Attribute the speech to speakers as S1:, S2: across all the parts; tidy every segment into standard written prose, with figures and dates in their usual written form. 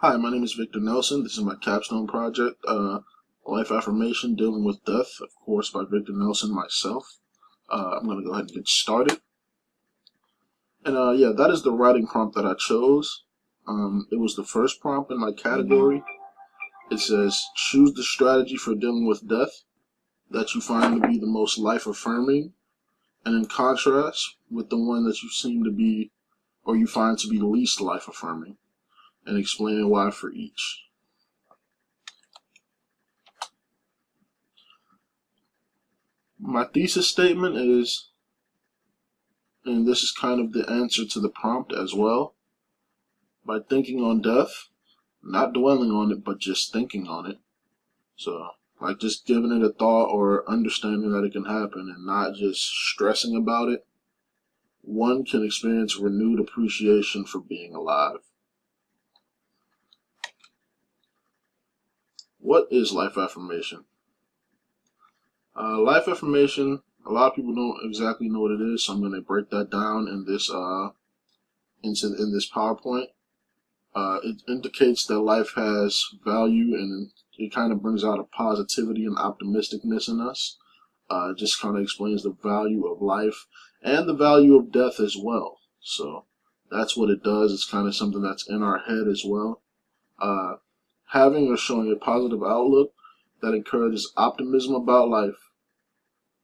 S1: Hi, my name is Victor Nelson. This is my Capstone Project, life affirmation dealing with death, of course, by Victor Nelson myself. I'm going to go ahead and get started. And yeah, that is the writing prompt that I chose. It was the first prompt in my category. It says, choose the strategy for dealing with death that you find to be the most life-affirming, and in contrast with the one that you seem to be, or you find to be the least life-affirming, and explaining why for each. My thesis statement is, and this is kind of the answer to the prompt as well, by thinking on death, not dwelling on it, but just thinking on it. So, like just giving it a thought or understanding that it can happen and not just stressing about it, one can experience renewed appreciation for being alive. What is life affirmation? Life affirmation, a lot of people don't exactly know what it is, so I'm going to break that down in this in this PowerPoint. It indicates that life has value, and it kind of brings out a positivity and optimisticness in us. It just kind of explains the value of life and the value of death as well. So that's what it does. It's kind of something that's in our head as well. Having or showing a positive outlook that encourages optimism about life.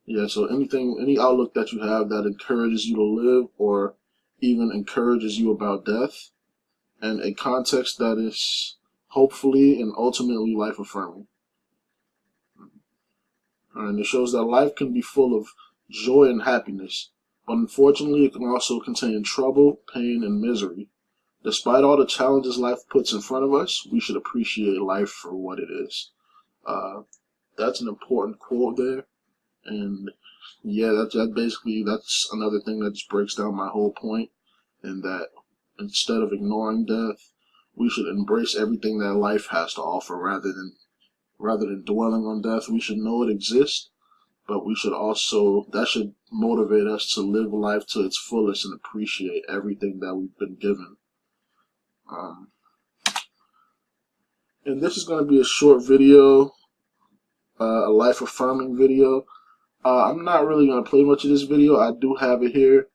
S1: Yeah, so any outlook that you have that encourages you to live or even encourages you about death, and a context that is hopefully and ultimately life-affirming. And it shows that life can be full of joy and happiness, but unfortunately it can also contain trouble, pain, and misery. Despite all the challenges life puts in front of us, we should appreciate life for what it is. That's an important quote there. And yeah, that's another thing that just breaks down my whole point, in that instead of ignoring death, we should embrace everything that life has to offer rather than dwelling on death. We should know it exists, but that should motivate us to live life to its fullest and appreciate everything that we've been given. And this is going to be a short video, a life-affirming video. I'm not really going to play much of this video. I do have it here.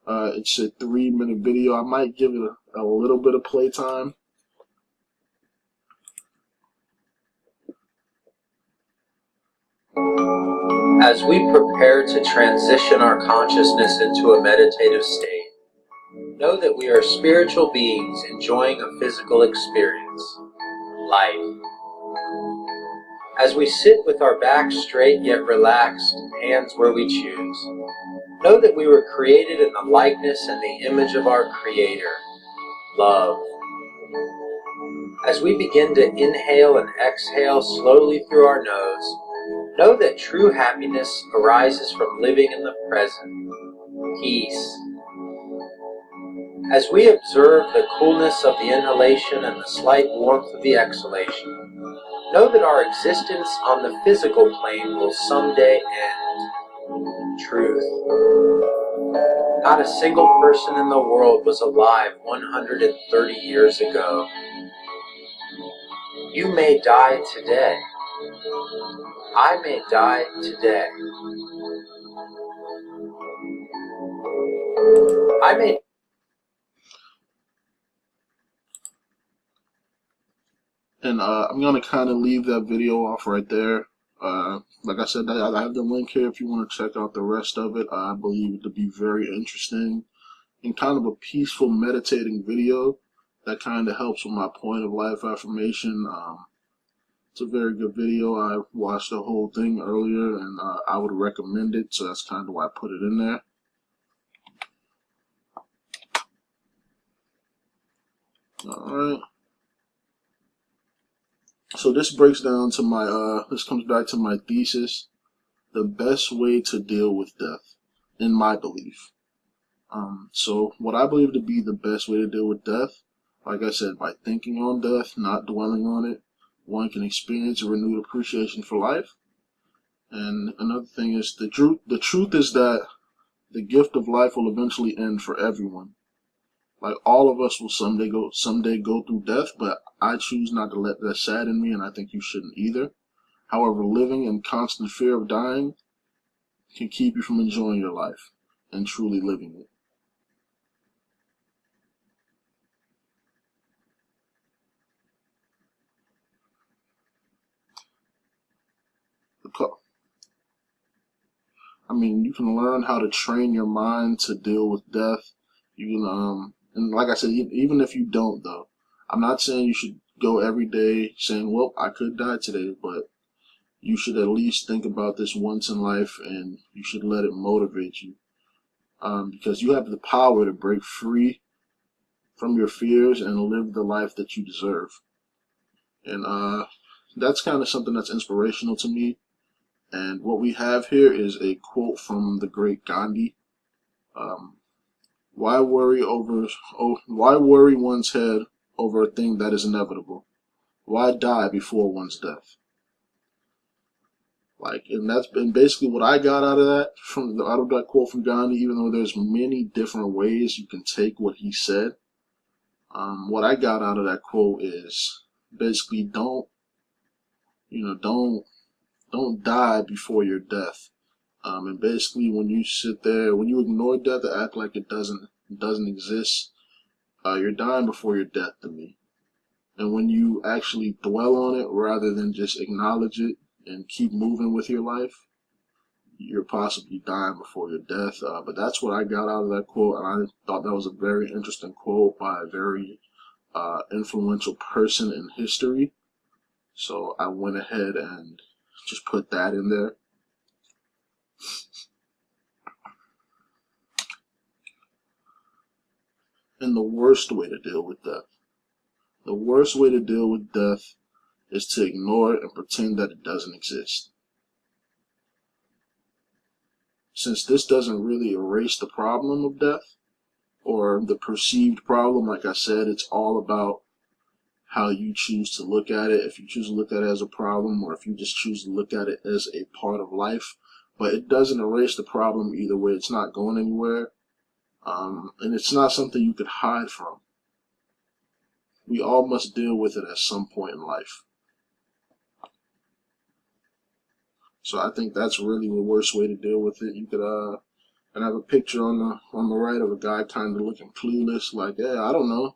S1: It's a 3-minute video. I might give it a little bit of playtime.
S2: As we prepare to transition our consciousness into a meditative state, know that we are spiritual beings enjoying a physical experience, life. As we sit with our backs straight yet relaxed, hands where we choose, know that we were created in the likeness and the image of our Creator, love. As we begin to inhale and exhale slowly through our nose, know that true happiness arises from living in the present, peace. As we observe the coolness of the inhalation and the slight warmth of the exhalation, know that our existence on the physical plane will someday end. Truth. Not a single person in the world was alive 130 years ago. You may die today. I may die today.
S1: And I'm going to kind of leave that video off right there. Like I said, I have the link here if you want to check out the rest of it. I believe it to be very interesting and kind of a peaceful meditating video that kind of helps with my point of life affirmation. It's a very good video. I watched the whole thing earlier, and I would recommend it, so that's kind of why I put it in there. Alright. So this breaks down to this comes back to my thesis, the best way to deal with death, in my belief. So what I believe to be the best way to deal with death, like I said, by thinking on death, not dwelling on it, one can experience a renewed appreciation for life. And another thing is the truth is that the gift of life will eventually end for everyone. Like, all of us will someday go through death, but I choose not to let that sadden me, and I think you shouldn't either. However, living in constant fear of dying can keep you from enjoying your life and truly living it. I mean, you can learn how to train your mind to deal with death. You can, and like I said, even if you don't, though, I'm not saying you should go every day saying, well, I could die today, but you should at least think about this once in life, and you should let it motivate you. Because you have the power to break free from your fears and live the life that you deserve. And that's kind of something that's inspirational to me. And what we have here is a quote from the great Gandhi. Um, why worry one's head over a thing that is inevitable? Why die before one's death? Like, and basically what I got out of that quote from Gandhi. Even though there's many different ways you can take what he said, what I got out of that quote is basically don't die before your death. And basically, when you sit there, when you ignore death and act like it doesn't exist, you're dying before your death to me. And when you actually dwell on it rather than just acknowledge it and keep moving with your life, you're possibly dying before your death. But that's what I got out of that quote, and I thought that was a very interesting quote by a very influential person in history. So I went ahead and just put that in there. And the worst way to deal with death. The worst way to deal with death is to ignore it and pretend that it doesn't exist. Since this doesn't really erase the problem of death, or the perceived problem, like I said, it's all about how you choose to look at it. If you choose to look at it as a problem, or if you just choose to look at it as a part of life. But it doesn't erase the problem either way. It's not going anywhere. And it's not something you could hide from. We all must deal with it at some point in life. So I think that's really the worst way to deal with it. You could and have a picture on the right of a guy kind of looking clueless, like, yeah, I don't know,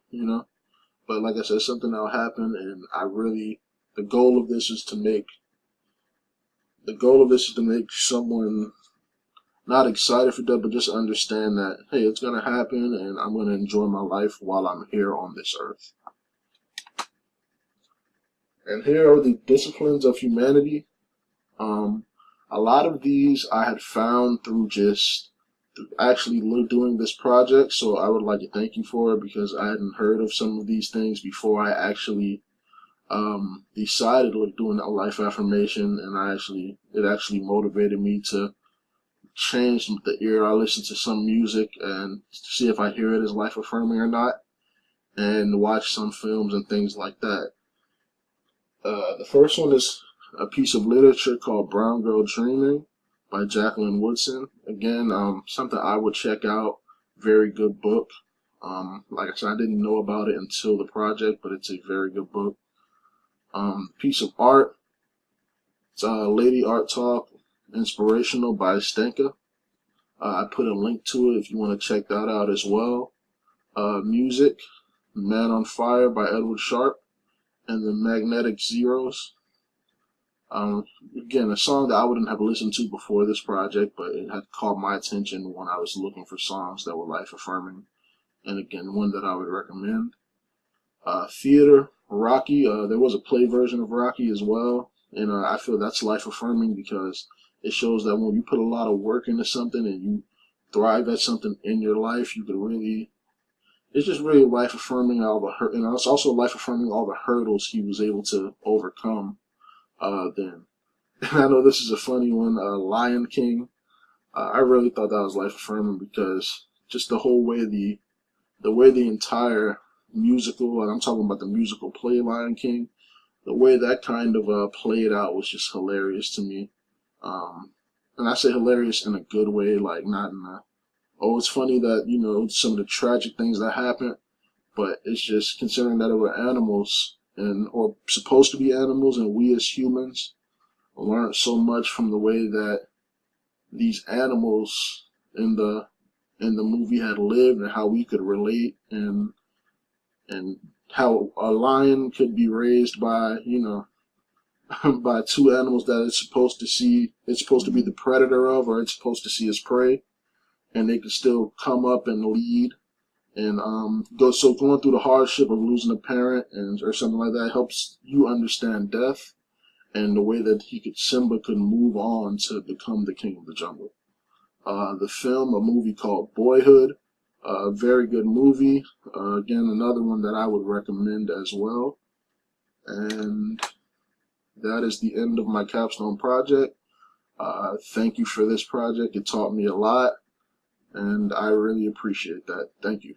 S1: But like I said, something that'll happen, and the goal of this is to make someone not excited for death, but just understand that, hey, it's gonna happen, and I'm gonna enjoy my life while I'm here on this earth. And here are the disciplines of humanity. A lot of these I had found through actually doing this project, so I would like to thank you for it, because I hadn't heard of some of these things before I actually decided to doing a life affirmation, and it actually motivated me to change the ear I listen to some music and see if I hear it as life affirming or not, and watch some films and things like that. The first one is a piece of literature called Brown Girl Dreaming by Jacqueline Woodson. Again, something I would check out. Very good book. Like I said, I didn't know about it until the project, but it's a very good book. Piece of art. It's Lady Art Talk Inspirational by Stenka. I put a link to it if you want to check that out as well. Music, Man on Fire by Edward Sharpe and the Magnetic Zeros. Again, a song that I wouldn't have listened to before this project, but it had caught my attention when I was looking for songs that were life affirming, and again, one that I would recommend. Theater, Rocky. There was a play version of Rocky as well, and I feel that's life affirming because it shows that when you put a lot of work into something and you thrive at something in your life, you can really. It's just really life affirming all the hurt, and it's also life affirming all the hurdles he was able to overcome. Then, and I know this is a funny one. Lion King. I really thought that was life affirming because just the whole way the entire musical, and I'm talking about the musical play Lion King, the way that kind of played out was just hilarious to me. And I say hilarious in a good way, like not in a oh, it's funny that, you know, some of the tragic things that happened, but it's just considering that it were animals and or supposed to be animals, and we as humans learned so much from the way that these animals in the movie had lived and how we could relate, and how a lion could be raised by, you know, by two animals that it's supposed to be the predator of, or it's supposed to see as prey, and they can still come up and lead, and going through the hardship of losing a parent and or something like that helps you understand death and the way that Simba could move on to become the king of the jungle. The film, a movie called Boyhood, a very good movie. Again, another one that I would recommend as well. And that is the end of my Capstone project. Thank you for this project. It taught me a lot, and I really appreciate that. Thank you.